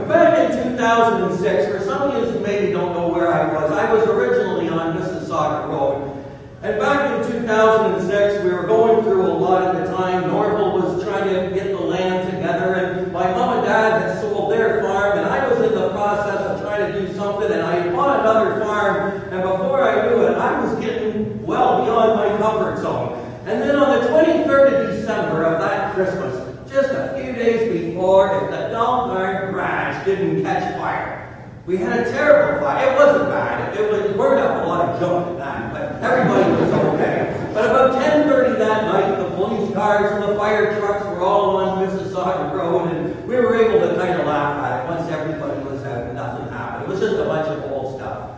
Back in 2006, for some of you who maybe don't know where I was originally on Mississauga Road. And back in 2006, we were going through a lot at the time. Norval was trying to get the land together, and my mom and dad had sold their farm, and I was in the process of trying to do something, and I bought another farm, and before I knew it, I was getting well beyond my comfort zone. And then on the 23rd of December of that Christmas, just a few days before, if the darn garage didn't catch fire. We had a terrible fire. It wasn't bad. It burned up a lot of junk at that, but everybody was okay. But about 10:30 that night, the police cars and the fire trucks were all on Mississauga Road, and we were able to kind of laugh at it once everybody was out and nothing happened. It was just a bunch of old stuff.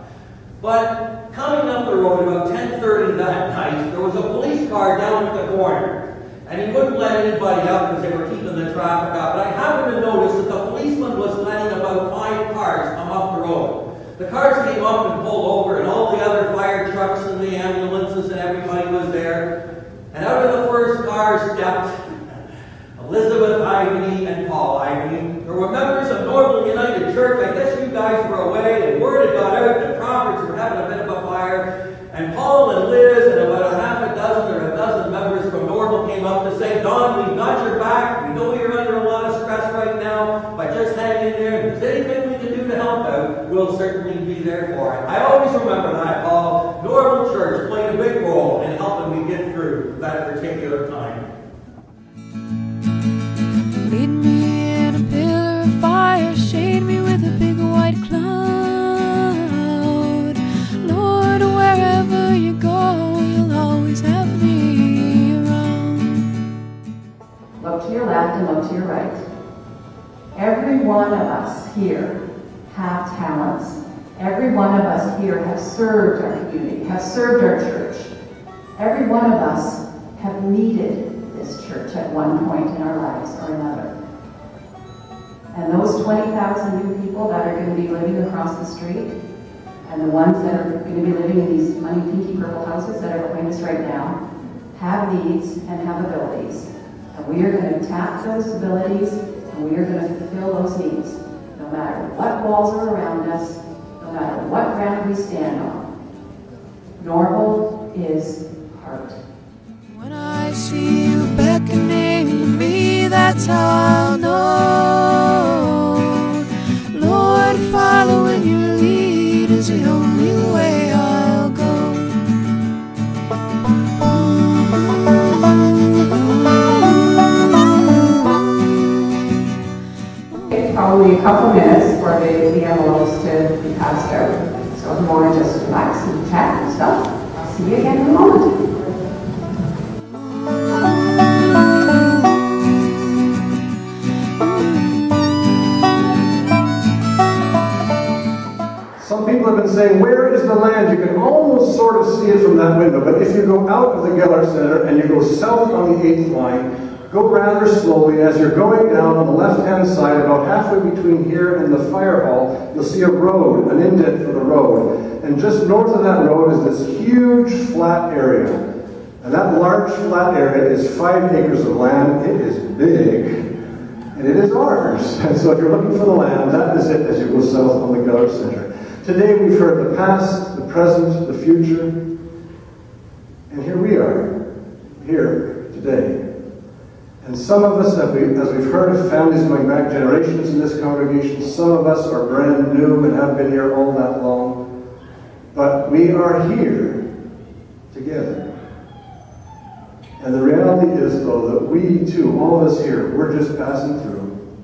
But coming up the road about 10:30 that night, there was a police car down at the corner. And he wouldn't let anybody out because they were keeping the traffic up. But I happened to notice that the policeman was letting about 5 cars come up the road. The cars came up and pulled over, and all the other fire trucks and the ambulances and everybody was there. And out of the first car stepped Elizabeth Ivany and Paul Ivany. There were members of Norval United Church. I guess you guys were away, and word had got out that Crawfords were having a bit of a fire. And Paul and Liz and about a half a dozen or a dozen members from Norval came up to say, Don, we've got your back. We know you're under a lot of stress right now, but just hang in there. If there's anything we can do to help out, we'll certainly be there for it. I always remember that, Paul. Norval Church played a big role in helping me get through that particular time. Lead me in a pillar of fire, shade me with a big white cloud. Lord, wherever you go, you'll always have me around. Look to your left and look to your right. Every one of us here have talents. Every one of us here have served our community, have served our church. Every one of us have needed this church at one point in our lives or another. And those 20,000 new people that are going to be living across the street, and the ones that are going to be living in these funny pinky purple houses that are behind us right now, have needs and have abilities. And we are going to tap those abilities, and we are going to fulfill those needs, no matter what walls are around us, no matter what ground we stand on. Norval is heart. When I see you beckoning to me, that's how I'll know. Lord, following your lead is the only way I'll go. Probably a couple minutes for the envelopes to be passed out. So if you want to just relax and chat and stuff, I'll see you again in a moment. Some people have been saying, where is the land? You can almost sort of see it from that window, but if you go out of the Gellert Centre and you go south on the 8th line, go rather slowly. As you're going down on the left-hand side, about halfway between here and the fire hall, you'll see a road, an indent for the road. And just north of that road is this huge flat area. And that large flat area is 5 acres of land. It is big, and it is ours. And so if you're looking for the land, that is it as you go south on the Gellert Centre. Today we've heard the past, the present, the future, and here we are, here today. And some of us, as we've heard of families going back generations in this congregation, some of us are brand new and have been here all that long, but we are here together. And the reality is, though, that we too, all of us here, we're just passing through.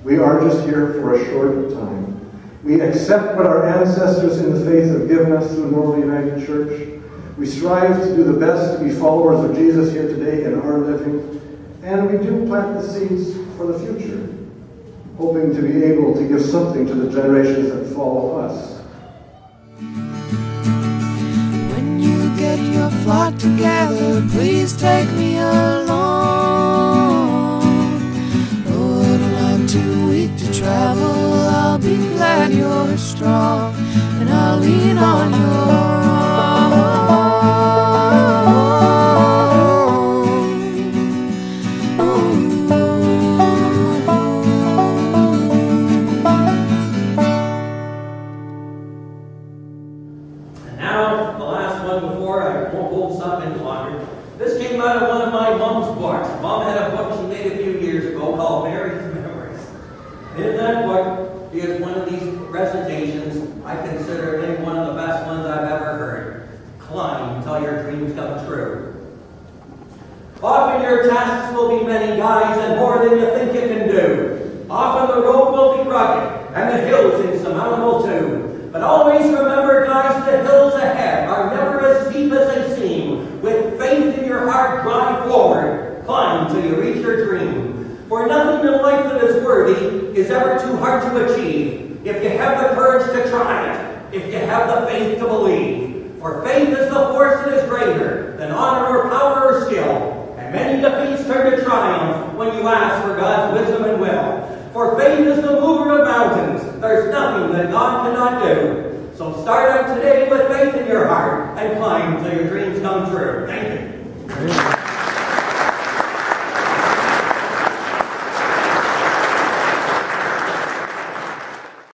We are just here for a short time. We accept what our ancestors in the faith have given us through Norval United Church. We strive to do the best to be followers of Jesus here today in our living. And we do plant the seeds for the future, hoping to be able to give something to the generations that follow us. When you get your flock together, please take me along. Lord, when I'm too weak to travel, I'll be glad you're strong, and I'll lean on your arm. And now, the last one before I won't hold something longer. This came out of one of my mom's books. Mom had a book she made a few years ago called Mary's Memories. In that book is one of these recitations I consider maybe one of the best ones I've ever heard. Climb until your dreams come true. Often your tasks will be many, guys, and more than you think you can do. Often the road will be rugged, and the hills insurmountable too. But always remember, guys, the hills ahead are never as steep as they seem. With faith in your heart, drive forward. Climb till you reach your dream. For nothing in life that is worthy is ever too hard to achieve, if you have the courage to try it, if you have the faith to believe. For faith is the force that is greater than honor or power or skill, and many defeats turn to triumph when you ask for God's wisdom and will. For faith is the mover of mountains. There's nothing that God cannot do. So start out today with faith in your heart and climb till your dreams come true. Thank you.